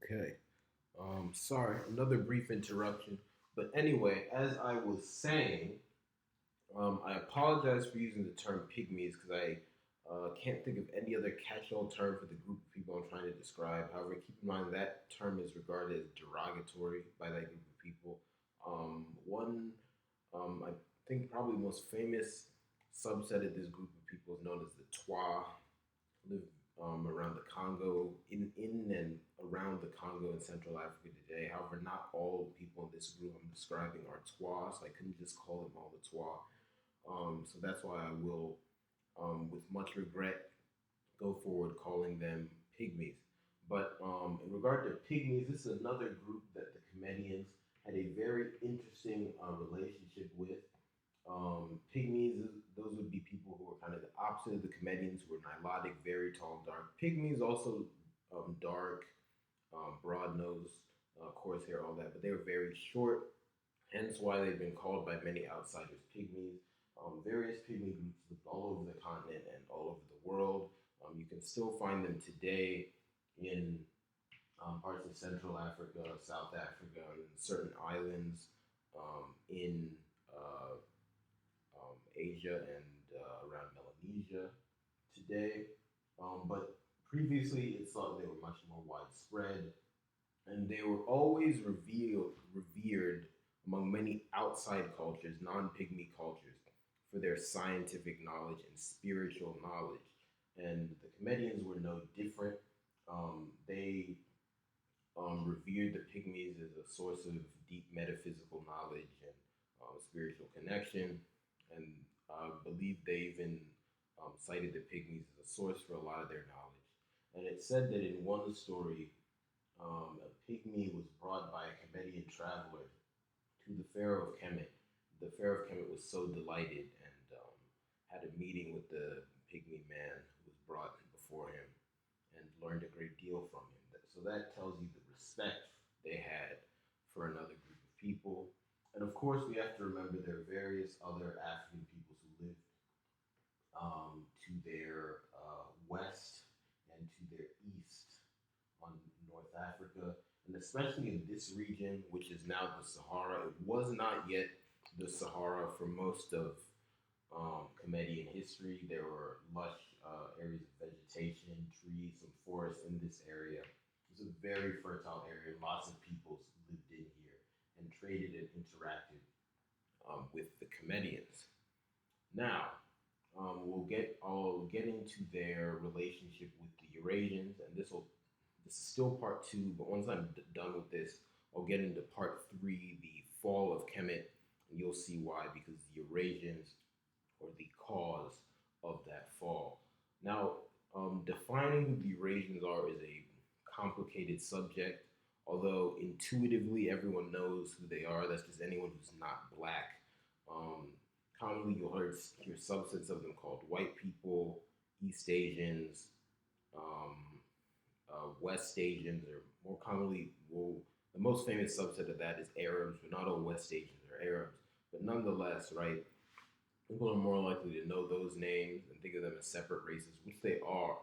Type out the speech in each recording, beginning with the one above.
Okay. Sorry, another brief interruption. But anyway, as I was saying, I apologize for using the term pygmies because I can't think of any other catch-all term for the group of people I'm trying to describe. However, keep in mind that term is regarded as derogatory by that group of people. One, I think probably the most famous subset of this group of people is known as the Twa, live around the Congo, in and around the Congo in Central Africa today. However, not all people in this group I'm describing are Twa, so I couldn't just call them all the Twa. So that's why I will, with much regret, go forward calling them pygmies. But in regard to pygmies, this is another group that the Comedians had a very interesting relationship with. Pygmies, those would be people who were kind of the opposite of the comedians, who were nilotic, very tall, dark. Pygmies also dark, broad nose, coarse hair, all that, but they were very short. Hence why they've been called by many outsiders pygmies. Various pygmy groups lived all over the continent and all over the world. You can still find them today in parts of Central Africa, South Africa, and certain islands in Asia and around Melanesia today. But previously, it's thought they were much more widespread, and they were always revered among many outside cultures, non-pygmy cultures, for their scientific knowledge and spiritual knowledge. And the comedians were no different. They revered the pygmies as a source of deep metaphysical knowledge and spiritual connection, and believed they even cited the pygmies as a source for a lot of their knowledge. And it said that in one story, a pygmy was brought by a Comedian traveler to the Pharaoh of Kemet. The Pharaoh of Kemet was so delighted and had a meeting with the pygmy man who was brought before him and learned a great deal from him. So that tells you the respect they had for another group of people. And of course, we have to remember there are various other African peoples who lived to their west and to their east on North Africa, and especially in this region, which is now the Sahara. It was not yet the Sahara for most of Comedian history. There were lush areas of vegetation, trees, some forests in this area. It was a very fertile area. Lots of peoples lived in here and traded and interacted with the Comedians. Now, I'll get into their relationship with the Eurasians, and this is still part two. But once I'm done with this, I'll get into part three, the fall of Kemet, and you'll see why. Because the Eurasians or the cause of that fall. Now, defining who the Eurasians are is a complicated subject. Although intuitively everyone knows who they are. That's just anyone who's not black. Um, Commonly, hear subsets of them called white people, East Asians, um, West Asians, or more commonly, the most famous subset of that is Arabs, but not all West Asians are Arabs. But nonetheless, right, people are more likely to know those names and think of them as separate races, which they are,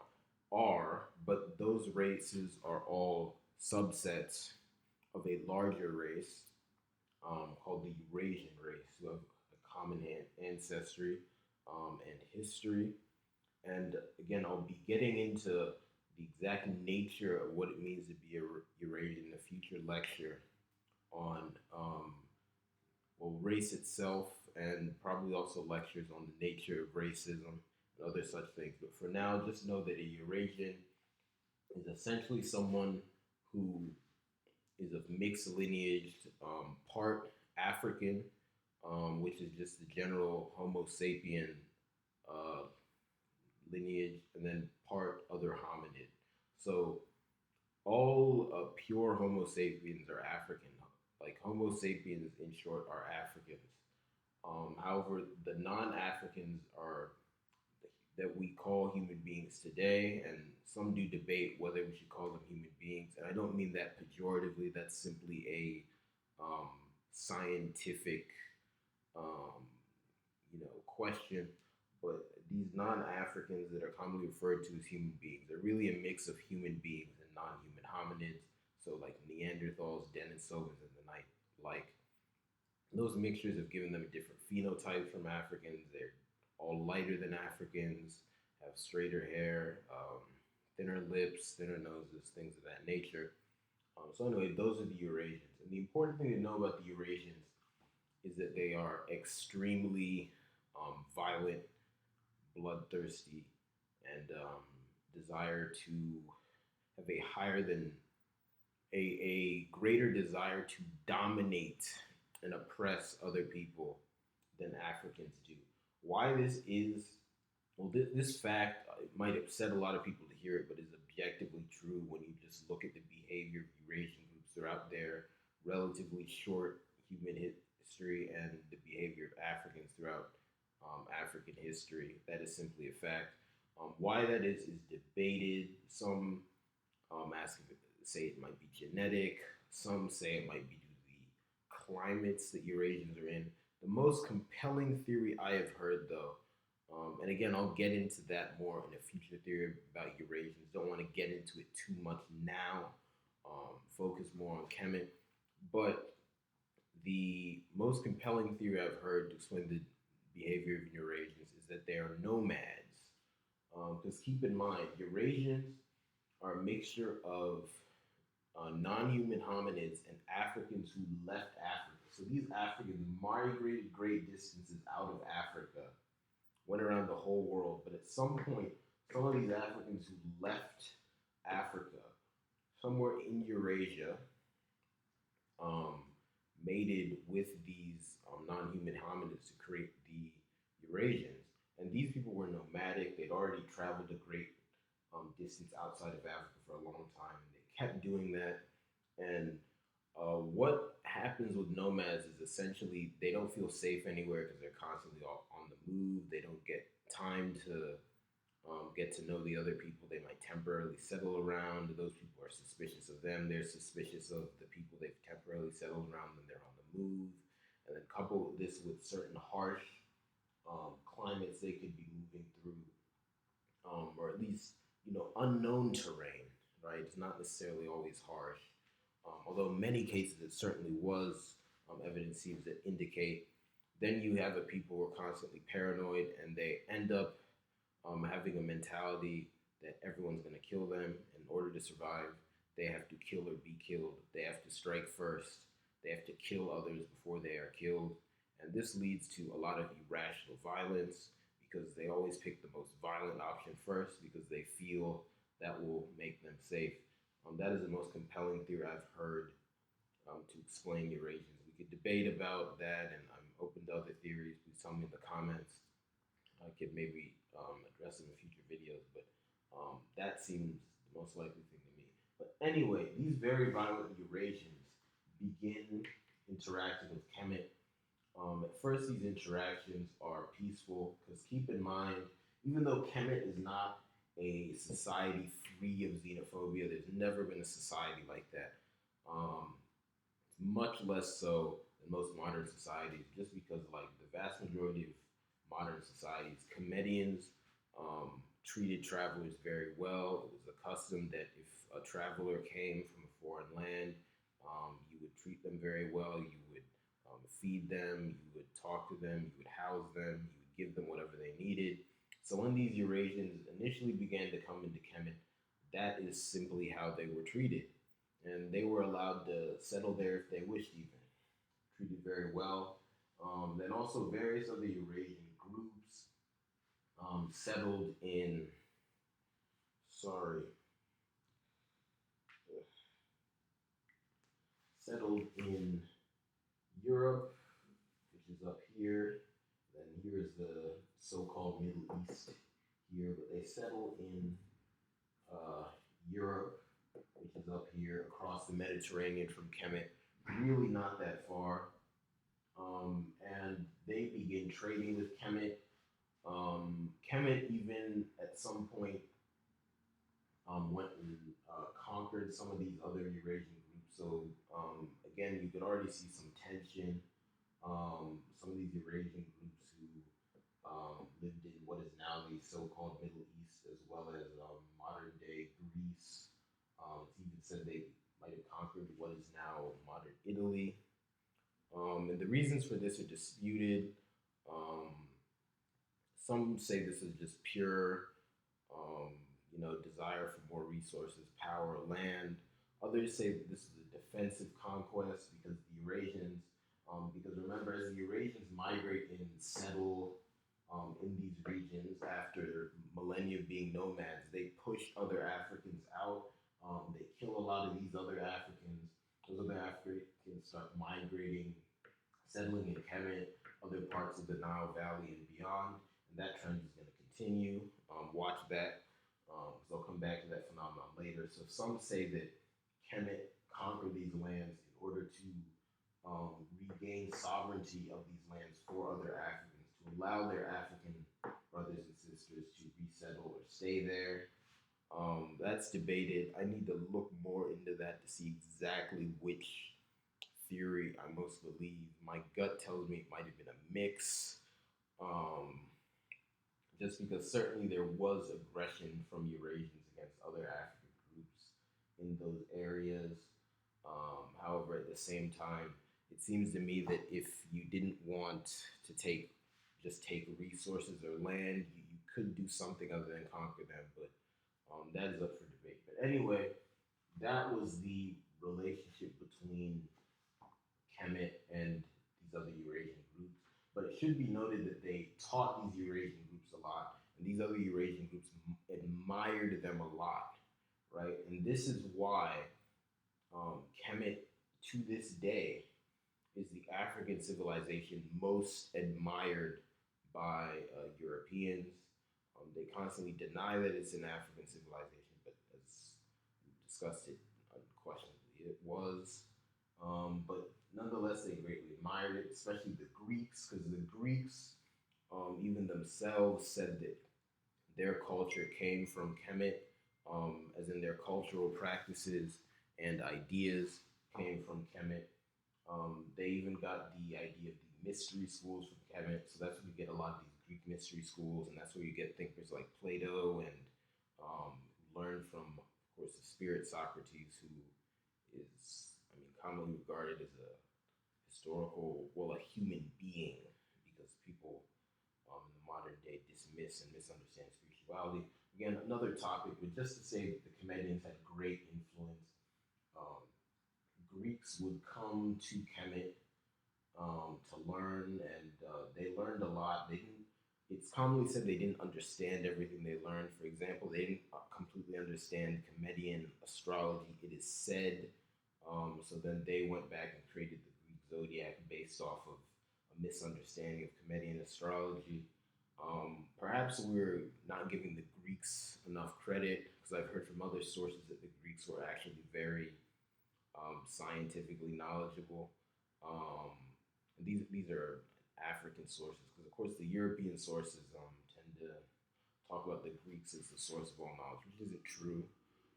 but those races are all subsets of a larger race called the Eurasian race, who have a common ancestry and history. And again, I'll be getting into the exact nature of what it means to be a Eurasian in a future lecture on race itself, and probably also lectures on the nature of racism and other such things. But for now, just know that a Eurasian is essentially someone who is of mixed lineage, part African, which is just the general Homo sapien uh, lineage, and then part other hominid. So all pure Homo sapiens are African. Like Homo sapiens, in short, are Africans. However, the non-Africans are that we call human beings today, and some do debate whether we should call them human beings. And I don't mean that pejoratively. That's simply a scientific, um, question. But these non-Africans that are commonly referred to as human beings are really a mix of human beings and non-human hominids. So like Neanderthals, Denisovans, and the night like those mixtures have given them different phenotypes from Africans. They're all lighter than Africans, have straighter hair, thinner lips, thinner noses, things of that nature. So anyway, those are the Eurasians. And the important thing to know about the Eurasians is that they are extremely violent, bloodthirsty, and desire to have a higher than a greater desire to dominate and oppress other people than Africans do. Why this is, well, this fact it might upset a lot of people to hear it, but is objectively true when you just look at the behavior of Eurasian groups throughout their relatively short human history and the behavior of Africans throughout African history. That is simply a fact. Why that is debated. Some ask if say it might be genetic. Some say it might be due to the climates that Eurasians are in. The most compelling theory I have heard, though, and again, I'll get into that more in a future theory about Eurasians. Don't want to get into it too much now. Focus more on Kemet. But the most compelling theory I've heard to explain the behavior of Eurasians is that they are nomads. Because keep in mind, Eurasians are a mixture of non-human hominids and Africans who left Africa. So these Africans migrated great distances out of Africa, went around the whole world. But at some point, some of these Africans who left Africa, somewhere in Eurasia, um, mated with these non-human hominids to create the Eurasians. And these people were nomadic. They'd already traveled a great distance outside of Africa for a long time. And they kept doing that. And what happens with nomads is essentially they don't feel safe anywhere because they're constantly on the move. They don't get time to get to know the other people they might temporarily settle around. Those people are suspicious of them. They're suspicious of the people they've temporarily settled around when they're on the move. And then couple this with certain harsh climates they could be moving through, or at least unknown terrain. Right, it's not necessarily always harsh, although in many cases it certainly was. Evidence seems to indicate. Then you have a people who are constantly paranoid, and they end up having a mentality that everyone's going to kill them. In order to survive, they have to kill or be killed. They have to strike first. They have to kill others before they are killed. And this leads to a lot of irrational violence because they always pick the most violent option first because they feel that will make them safe. That is the most compelling theory I've heard to explain Eurasians. We could debate about that, and I'm open to other theories. Please tell me in the comments. I could maybe address in future videos, but that seems the most likely thing to me. But anyway, these very violent Eurasians begin interacting with Kemet. At first, these interactions are peaceful because keep in mind, even though Kemet is not a society free of xenophobia, there's never been a society like that. Um, much less so than most modern societies, just because like the vast majority of modern societies, Comedians treated travelers very well. It was a custom that if a traveler came from a foreign land, you would treat them very well. You would feed them, you would talk to them, you would house them, you would give them whatever they needed. So when these Eurasians initially began to come into Kemet, that is simply how they were treated. And they were allowed to settle there if they wished, even. Treated very well. Then also various other Eurasian groups settled in, sorry, settled in Europe, which is up here. Then here's the so-called Middle East here, but they settled in Europe, which is up here across the Mediterranean from Kemet, really not that far. And they begin trading with Kemet. Kemet even at some point went and conquered some of these other Eurasian groups. So again, you could already see some tension. Some of these Eurasian groups who lived in what is now the so-called Middle East, as well as modern-day Greece. It's even said they might have Italy. And the reasons for this are disputed. Um, some say this is just pure, um, desire for more resources, power, land. Others say that this is a defensive conquest because the Eurasians, because remember, as the Eurasians migrate and settle in these regions after millennia of being nomads, they push other Africans out. They kill a lot of these other Africans. Those other Africans start migrating, settling in Kemet, other parts of the Nile Valley and beyond, and that trend is going to continue. Watch that, because I'll come back to that phenomenon later. So some say that Kemet conquered these lands in order to regain sovereignty of these lands for other Africans, to allow their African brothers and sisters to resettle or stay there. That's debated. I need to look more into that to see exactly which theory I most believe. My gut tells me it might have been a mix, um, just because certainly there was aggression from Eurasians against other African groups in those areas. However, at the same time, it seems to me that if you didn't want to take resources or land, you could do something other than conquer them. But that is up for debate. But anyway, that was the relationship between Kemet and these other Eurasian groups. But it should be noted that they taught these Eurasian groups a lot, and these other Eurasian groups admired them a lot, right? And this is why Kemet, to this day, is the African civilization most admired by Europeans. They constantly deny that it's an African civilization, but as we discussed it, unquestionably it was. But nonetheless, they greatly admired it, especially the Greeks, because the Greeks, even themselves, said that their culture came from Kemet, as in their cultural practices and ideas came from Kemet. They even got the idea of the mystery schools from Kemet, so that's where you get a lot of these Greek mystery schools, and that's where you get thinkers like Plato and learn from, of course, the spirit Socrates, who is, I mean, commonly regarded as a historical, well, a human being, because people in the modern day dismiss and misunderstand spirituality. Again, another topic, but just to say that the Kemetians had great influence. Um, Greeks would come to Kemet to learn, and they learned a lot. They didn't. It's commonly said they didn't understand everything they learned. For example, they didn't completely understand Kemetian astrology. It is said. So then they went back and created the Greek zodiac based off of a misunderstanding of Kemetian astrology. Perhaps we're not giving the Greeks enough credit, because I've heard from other sources that the Greeks were actually very scientifically knowledgeable. Um, and these are African sources, because of course the European sources tend to talk about the Greeks as the source of all knowledge, which isn't true.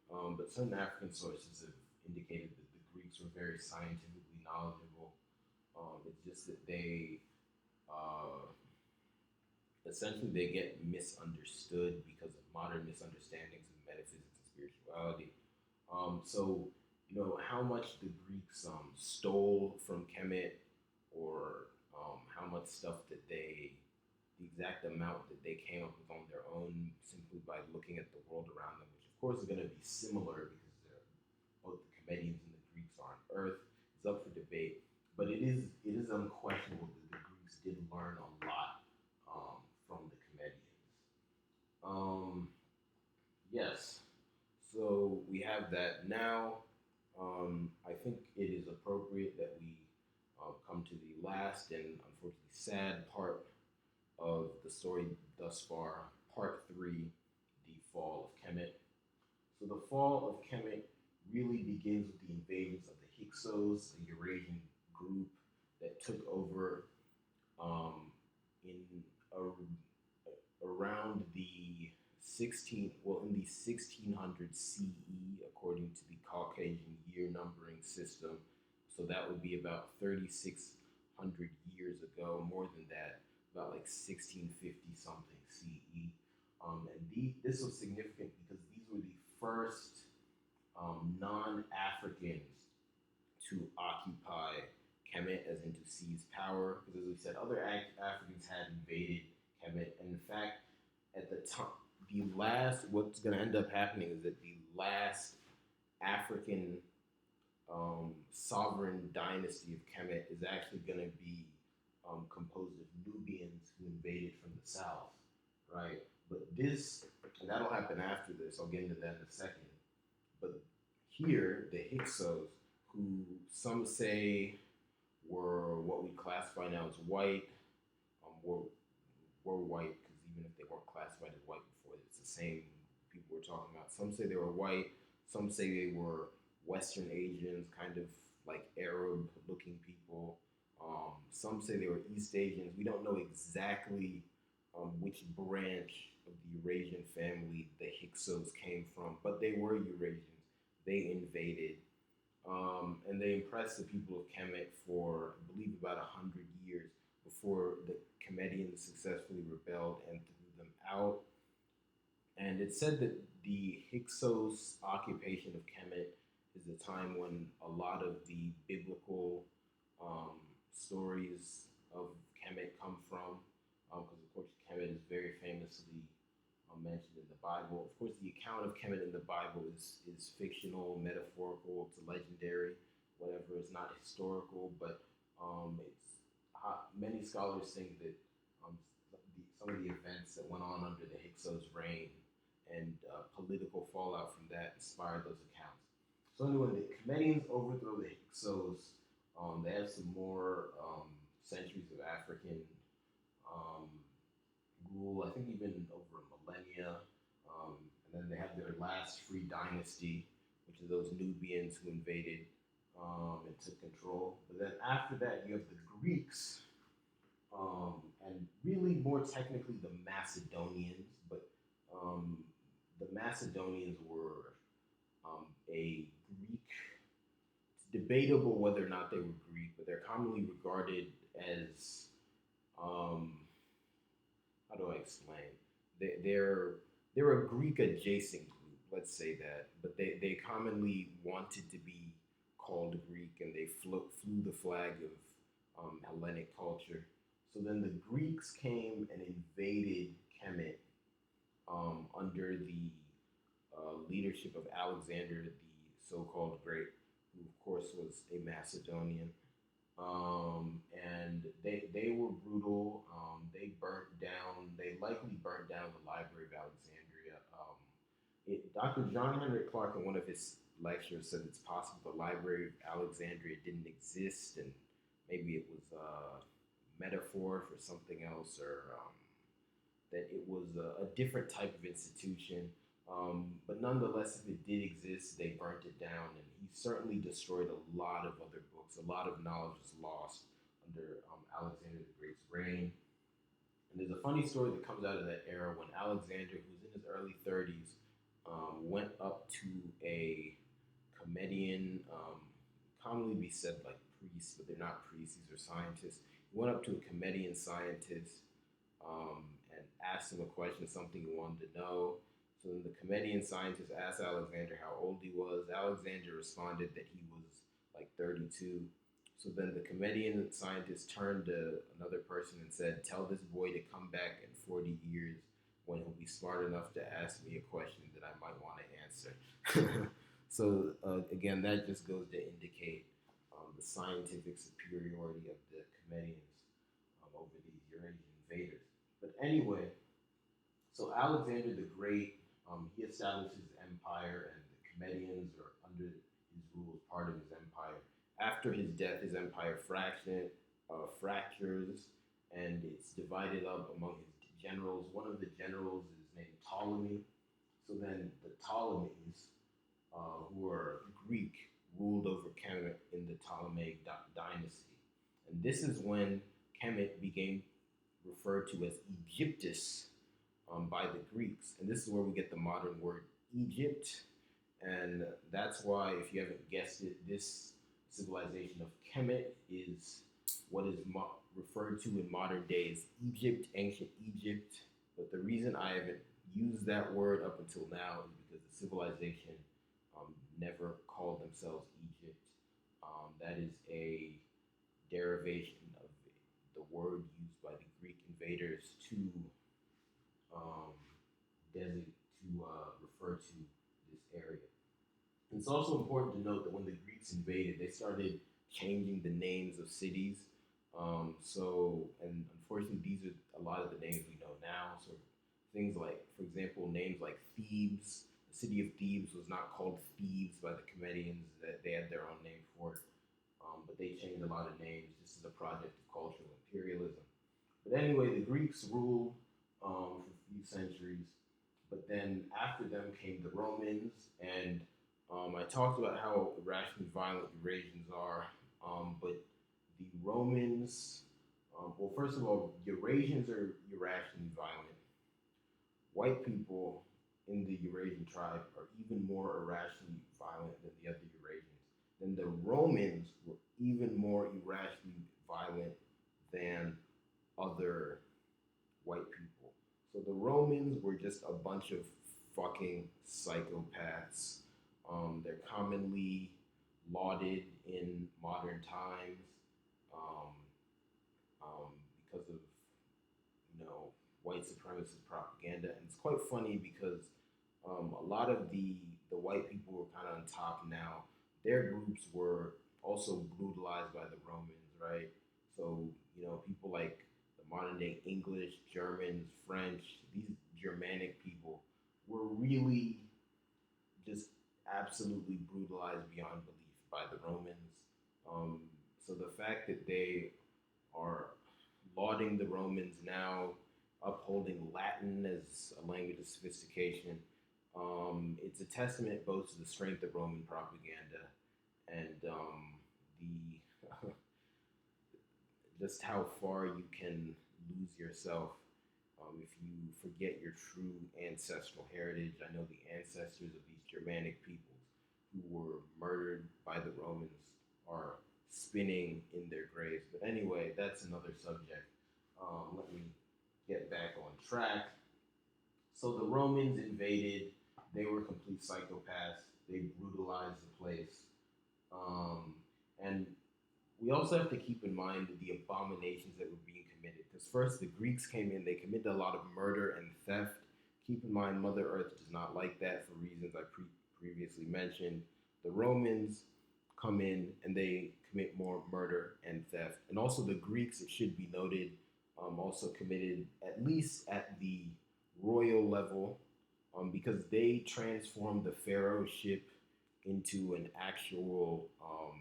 But certain African sources have indicated that the Greeks were very scientifically knowledgeable. It's just that they uh, essentially they get misunderstood because of modern misunderstandings of metaphysics and spirituality. So, how much the Greeks stole from Kemet, or how much stuff that the exact amount that they came up with on their own simply by looking at the world around them, which of course is going to be similar because both the Kemetians and the Greeks are on Earth, is up for debate. But it is unquestionable that the Greeks did learn a lot from the Kemetians. Um, yes, so we have that now. I think it is appropriate that we come to the last and unfortunately sad part of the story thus far, part three, the fall of Kemet. So the fall of Kemet really begins with the invasions of the Hyksos, the Eurasian group that took over in a, around the 1600 CE, according to the Caucasian year numbering system. So that would be about 3,600 years ago, more than that, about like 1650 something CE. This was significant because these were the first non-Africans to occupy Kemet, as in to seize power. Because as we said, other Africans had invaded Kemet, and in fact, at the time, the last what's going to end up happening is that the last African sovereign dynasty of Kemet is actually going to be composed of Nubians who invaded from the south, right? But this, and that'll happen after this. I'll get into that in a second. But here, the Hyksos, who some say were what we classify now as white, were white because even if they weren't classified as white before, it's the same people we're talking about. Some say they were white. Some say they were Western Asians, kind of like Arab-looking people. Some say they were East Asians. We don't know exactly which branch of the Eurasian family the Hyksos came from, but they were Eurasians. They invaded, and they impressed the people of Kemet for, I believe, about 100 years before the Kemetians successfully rebelled and threw them out. And it's said that the Hyksos occupation of Kemet is the time when a lot of the biblical stories of Kemet come from, because of course Kemet is very famously mentioned in the Bible. Of course, the account of Kemet in the Bible is fictional, metaphorical, it's legendary, whatever. It's not historical, but it's many scholars think that some of the events that went on under the Hyksos' reign and political fallout from that inspired those accounts. So anyway, the Kemetians overthrow the Hyksos. They have some more centuries of African um, rule, I think even over millennia. And then they have their last free dynasty, which are those Nubians who invaded and took control. But then after that, you have the Greeks, and really more technically the Macedonians. But um, the Macedonians were a Greek. It's debatable whether or not they were Greek, but they're commonly regarded as how do I explain? They're they're a Greek adjacent group, let's say that, but they commonly wanted to be called Greek, and they flew the flag of Hellenic culture. So then the Greeks came and invaded Kemet under the leadership of Alexander the so-called Great, who of course was a Macedonian. And they were brutal. They burnt down. They likely burnt down the Library of Alexandria. Dr. John Henrik Clarke, in one of his lectures, said it's possible the Library of Alexandria didn't exist, and maybe it was a metaphor for something else, or that it was a different type of institution. But nonetheless, if it did exist, they burnt it down, and he certainly destroyed a lot of other books. A lot of knowledge was lost under Alexander the Great's reign. And there's a funny story that comes out of that era when Alexander, who's in his early 30s, went up to a comedian, commonly be said like priests, but they're not priests, these are scientists. He went up to a comedian scientist and asked him a question, something he wanted to know. So then the comedian scientist asked Alexander how old he was. Alexander responded that he was like 32. So then the comedian scientist turned to another person and said, "Tell this boy to come back in 40 years when he'll be smart enough to ask me a question that I might want to answer." So again, that just goes to indicate the scientific superiority of the comedians over these Eurasian invaders. But anyway, so Alexander the Great, he established his empire, and the Comedians are under his rule as part of his empire. After his death, his empire fractures, and it's divided up among his generals. One of the generals is named Ptolemy. So then the Ptolemies, who are Greek, ruled over Kemet in the Ptolemaic dynasty. And this is when Kemet became referred to as Egyptus by the Greeks. And this is where we get the modern word Egypt. And that's why, if you haven't guessed it, this civilization of Kemet is what is referred to in modern days Egypt, ancient Egypt. But the reason I haven't used that word up until now is because the civilization never called themselves Egypt. That is a derivation of the word used by the Greek invaders to um, refer to this area. It's also important to note that when the Greeks invaded, they started changing the names of cities. And unfortunately, these are a lot of the names we know now. So things like, for example, names like Thebes. The city of Thebes was not called Thebes by the Comedians. That they had their own name for it. But they changed a lot of names just as a project of cultural imperialism. But anyway, the Greeks ruled for a few centuries, but then after them came the Romans, and I talked about how irrationally violent Eurasians are, but the Romans, well, first of all, Eurasians are irrationally violent. White people in the Eurasian tribe are even more irrationally violent than the other Eurasians. Then the Romans were even more irrationally violent than other white people. So the Romans were just a bunch of fucking psychopaths. They're commonly lauded in modern times um, um, because of white supremacist propaganda, and it's quite funny because a lot of the white people who are kind of on top now. Their groups were also brutalized by the Romans, right? So people like the modern day English, Germans, French, these Germanic people were really just absolutely brutalized beyond belief by the Romans. Um, so the fact that they are lauding the Romans now, upholding Latin as a language of sophistication, it's a testament both to the strength of Roman propaganda and the just how far you can lose yourself if you forget your true ancestral heritage. I know the ancestors of these Germanic peoples who were murdered by the Romans are spinning in their graves. But anyway, that's another subject. Let me get back on track. So the Romans invaded. They were complete psychopaths. They brutalized the place. Um, and we also have to keep in mind the abominations that were being committed. Because first, the Greeks came in, they committed a lot of murder and theft. Keep in mind, Mother Earth does not like that for reasons I previously mentioned. The Romans come in and they commit more murder and theft. And also, the Greeks, it should be noted, also committed, at least at the royal level, because they transformed the pharaoh ship into an actual uh,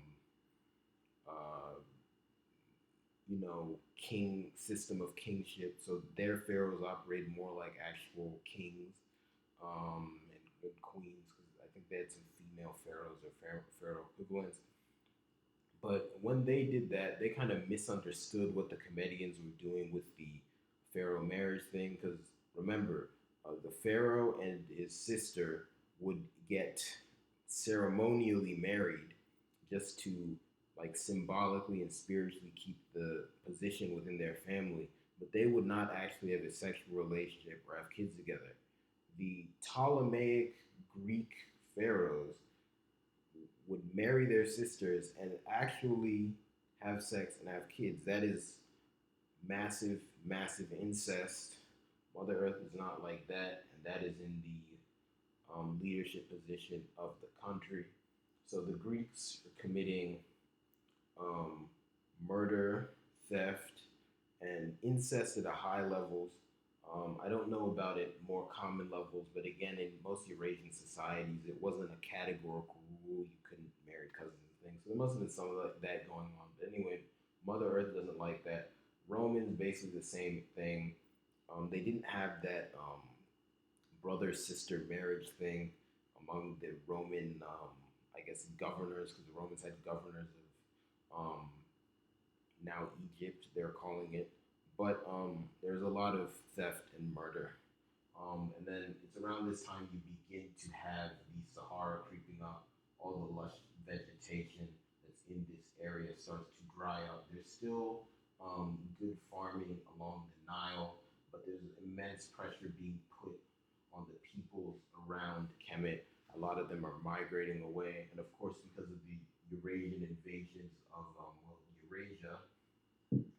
king system of kingship. So their pharaohs operated more like actual kings and queens, because I think they had some female pharaohs or pharaoh equivalents. But when they did that, they kind of misunderstood what the comedians were doing with the pharaoh marriage thing. Because remember, the pharaoh and his sister would get ceremonially married just to like symbolically and spiritually keep the position within their family, but they would not actually have a sexual relationship or have kids together. The Ptolemaic Greek pharaohs would marry their sisters and actually have sex and have kids. That is massive, massive incest. Mother Earth is not like that, and that is in the leadership position of the country. So the Greeks are committing um, murder, theft, and incest at a high levels. I don't know about it more common levels, but again, in most Eurasian societies, it wasn't a categorical rule. You couldn't marry cousins and things. So there must have been some of that going on. But anyway, Mother Earth doesn't like that. Romans, basically the same thing. They didn't have that brother sister marriage thing among the Roman, I guess, governors, because the Romans had governors of now Egypt, they're calling it. But there's a lot of theft and murder. And then it's around this time you begin to have the Sahara creeping up, all the lush vegetation that's in this area starts to dry up. There's still good farming along the Nile, but there's immense pressure being put on the peoples around Kemet. A lot of them are migrating away, and of course, because of the Eurasian invasion regions of Eurasia.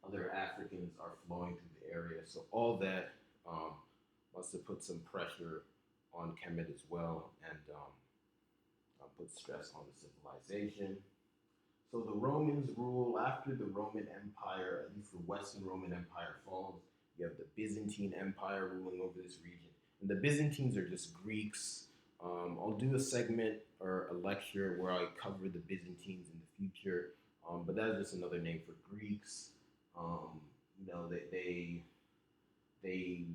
Other Africans are flowing through the area. So all that um, must have put some pressure on Kemet as well, and put stress on the civilization. So the Romans rule after the Roman Empire, at least the Western Roman Empire falls. You have the Byzantine Empire ruling over this region. And the Byzantines are just Greeks. I'll do a segment or a lecture where I cover the Byzantines in the future, but that's just another name for Greeks. Um, you know, they they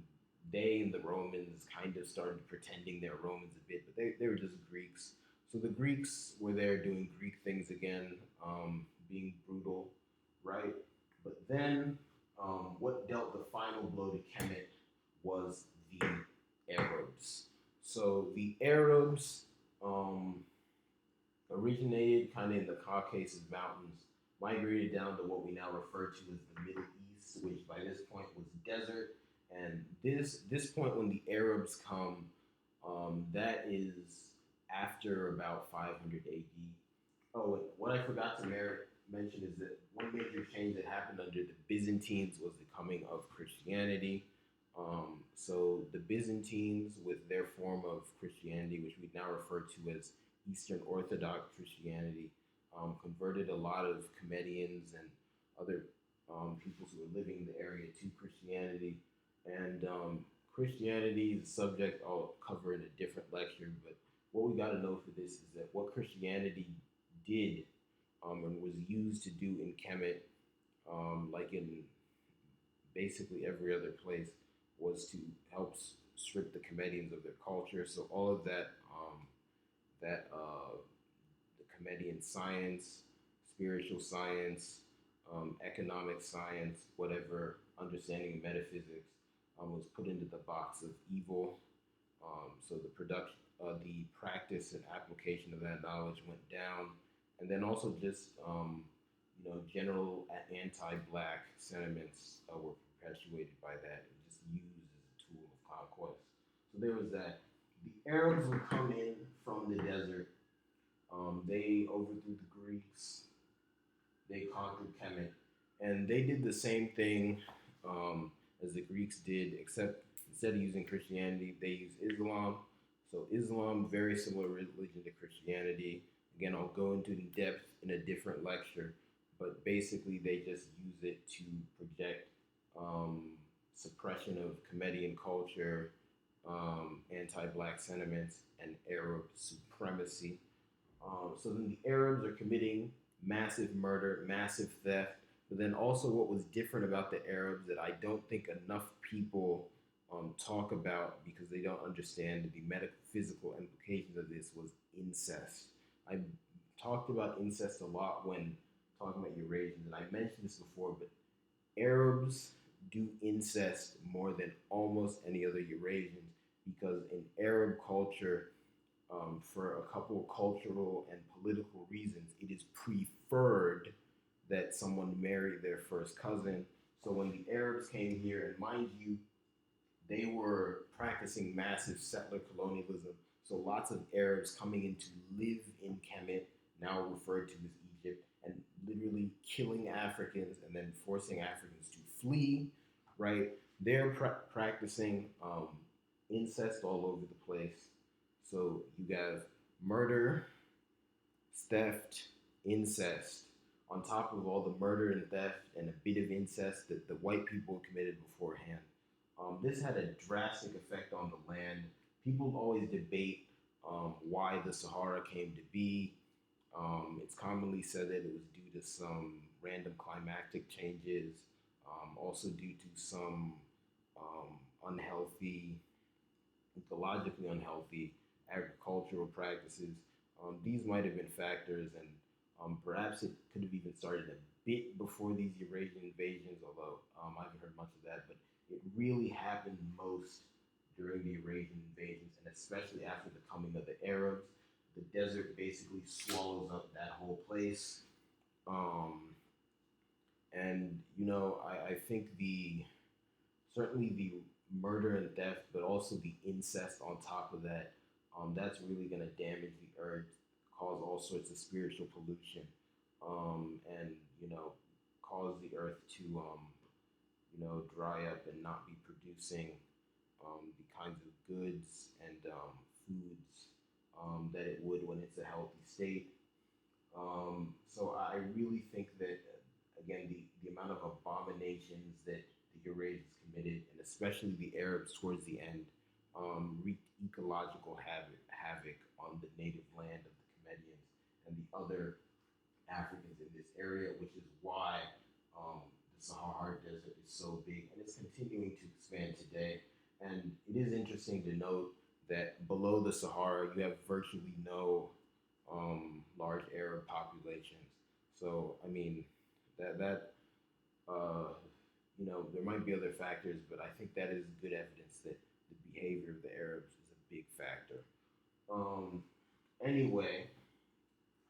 and the Romans kind of started pretending they're Romans a bit, but they were just Greeks. So the Greeks were there doing Greek things again, being brutal, right? But then what dealt the final blow to Kemet was the Arabs. So the Arabs originated kind of in the Caucasus Mountains, migrated down to what we now refer to as the Middle East, which by this point was desert. And this point when the Arabs come, that is after about 500 AD. Oh, and what I forgot to mention is that one major change that happened under the Byzantines was the coming of Christianity. So the Byzantines, with their form of Christianity, which we now refer to as Eastern Orthodox Christianity, converted a lot of Comedians and other peoples who were living in the area to Christianity. And Christianity is a subject I'll cover in a different lecture, but what we got to know for this is that what Christianity did and was used to do in Kemet, like in basically every other place, was to help strip the Comedians of their culture. So all of that the Comedian science, spiritual science, economic science, whatever understanding of metaphysics was put into the box of evil. So the practice and application of that knowledge went down, and then also just general anti-black sentiments were perpetuated by that and just used as a tool of conquest. So there was that. The Arabs would come in from the desert. They overthrew the Greeks. They conquered Kemet, and they did the same thing as the Greeks did, except instead of using Christianity, they used Islam. So Islam, very similar religion to Christianity. Again, I'll go into in depth in a different lecture, but basically they just use it to project um, suppression of Comedian culture, anti-black sentiments, and Arab supremacy. So then the Arabs are committing massive murder, massive theft. But then also, what was different about the Arabs that I don't think enough people talk about because they don't understand the metaphysical implications of this was incest. I talked about incest a lot when talking about Eurasians, and I mentioned this before, but Arabs do incest more than almost any other Eurasians because in Arab culture, for a couple of cultural and political reasons, it is preferred that someone marry their first cousin. So when the Arabs came here, and mind you, they were practicing massive settler colonialism. So lots of Arabs coming in to live in Kemet, now referred to as Egypt, and literally killing Africans and then forcing Africans to flee, right? They're practicing incest all over the place. So you have murder, theft, incest, on top of all the murder and theft and a bit of incest that the white people committed beforehand. This had a drastic effect on the land. People always debate why the Sahara came to be. It's commonly said that it was due to some random climatic changes, also due to some unhealthy, ecologically unhealthy agricultural practices. These might have been factors, and perhaps it could have even started a bit before these Eurasian invasions, although I haven't heard much of that. But it really happened most during the Eurasian invasions, and especially after the coming of the Arabs. The desert basically swallows up that whole place. Um, and I think certainly the murder and theft, but also the incest on top of that, that's really going to damage the earth, cause all sorts of spiritual pollution. and cause the earth to dry up and not be producing the kinds of goods and foods that it would when it's a healthy state. So I really think that again the amount of abominations that the Eurasians committed, and especially the Arabs towards the end, wreaked ecological havoc on the native land of the Comedians and the other Africans in this area, which is why the Sahara Desert is so big and it's continuing to expand today. And it is interesting to note that below the Sahara, you have virtually no large Arab populations. So I mean, that uh, there might be other factors, but I think that is good evidence that the behavior of the Arabs is a big factor. Um, anyway,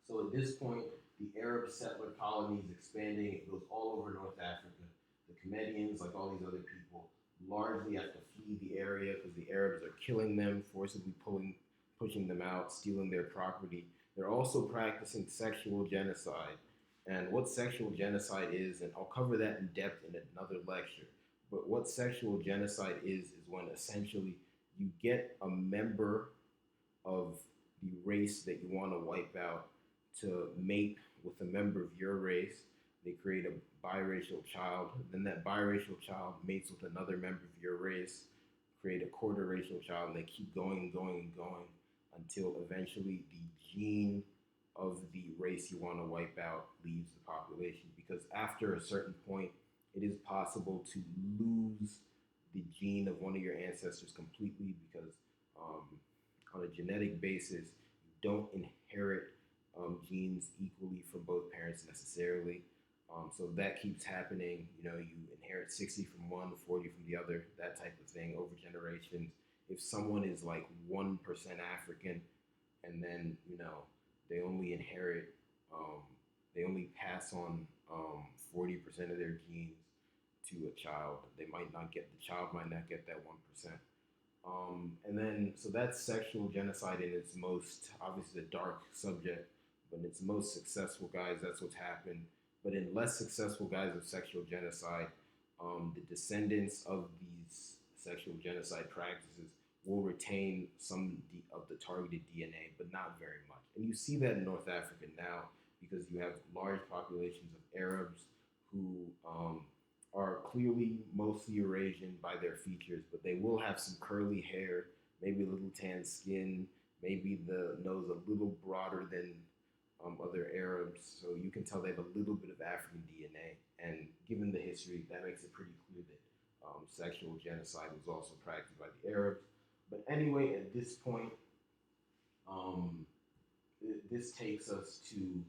so at this point, the Arab settler colonies expanding. It goes all over North Africa. The Comedians, like all these other people, largely have to flee the area because the Arabs are killing them, forcibly pushing them out, stealing their property. They're also practicing sexual genocide. And what sexual genocide is, and I'll cover that in depth in another lecture. But what sexual genocide is when essentially you get a member of the race that you want to wipe out to mate with a member of your race. They create a biracial child. Then that biracial child mates with another member of your race, create a quarter racial child, and they keep going and going and going until eventually the gene of the race you want to wipe out leaves the population. Because after a certain point, it is possible to lose the gene of one of your ancestors completely because um, on a genetic basis, you don't inherit genes equally from both parents necessarily. So if that keeps happening, you inherit 60 from one, 40 from the other, that type of thing over generations. If someone is like 1% African and then, they only inherit, um, they only pass on 40% of their genes to a child, the child might not get that 1%. And then, so that's sexual genocide in its most, obviously, a dark subject, but in its most successful guys, that's what's happened. But in less successful guys of sexual genocide, the descendants of these sexual genocide practices will retain of the targeted DNA, but not very much. And you see that in North Africa now because you have large populations of Arabs who are clearly mostly Eurasian by their features, but they will have some curly hair, maybe a little tan skin, maybe the nose a little broader than other Arabs. So you can tell they have a little bit of African DNA. And given the history, that makes it pretty clear that sexual genocide was also practiced by the Arabs. But anyway, at this point, um, this takes us to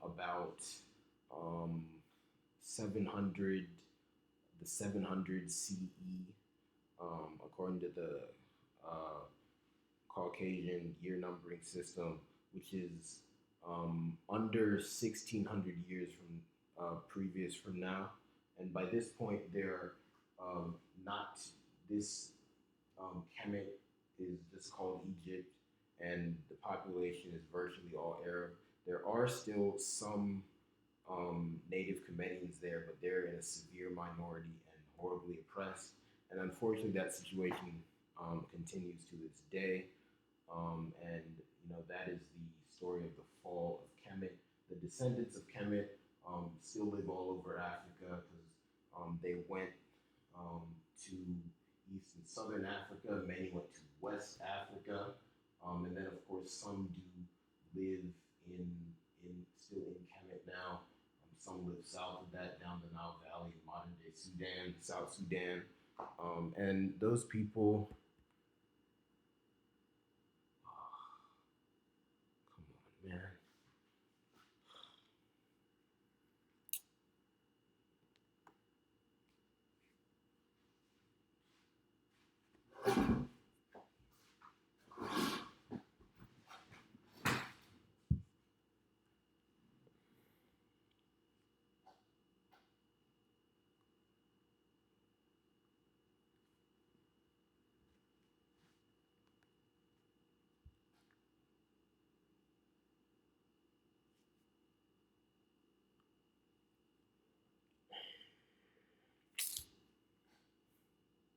about um, 700, the 700 CE, according to the uh, Caucasian year numbering system, which is under 1600 years from previous from now. And by this point, they're not this Kemet is just called Egypt, and the population is virtually all Arab. There are still some native Comedians there, but they're in a severe minority and horribly oppressed. And unfortunately, that situation continues to this day. And that is the story of the fall of Kemet. The descendants of Kemet still live all over Africa because they went to East and Southern Africa. Many went to West Africa, and then of course some do live in still in Kemet now. Some live south of that, down the Nile Valley, modern day Sudan, South Sudan, and those people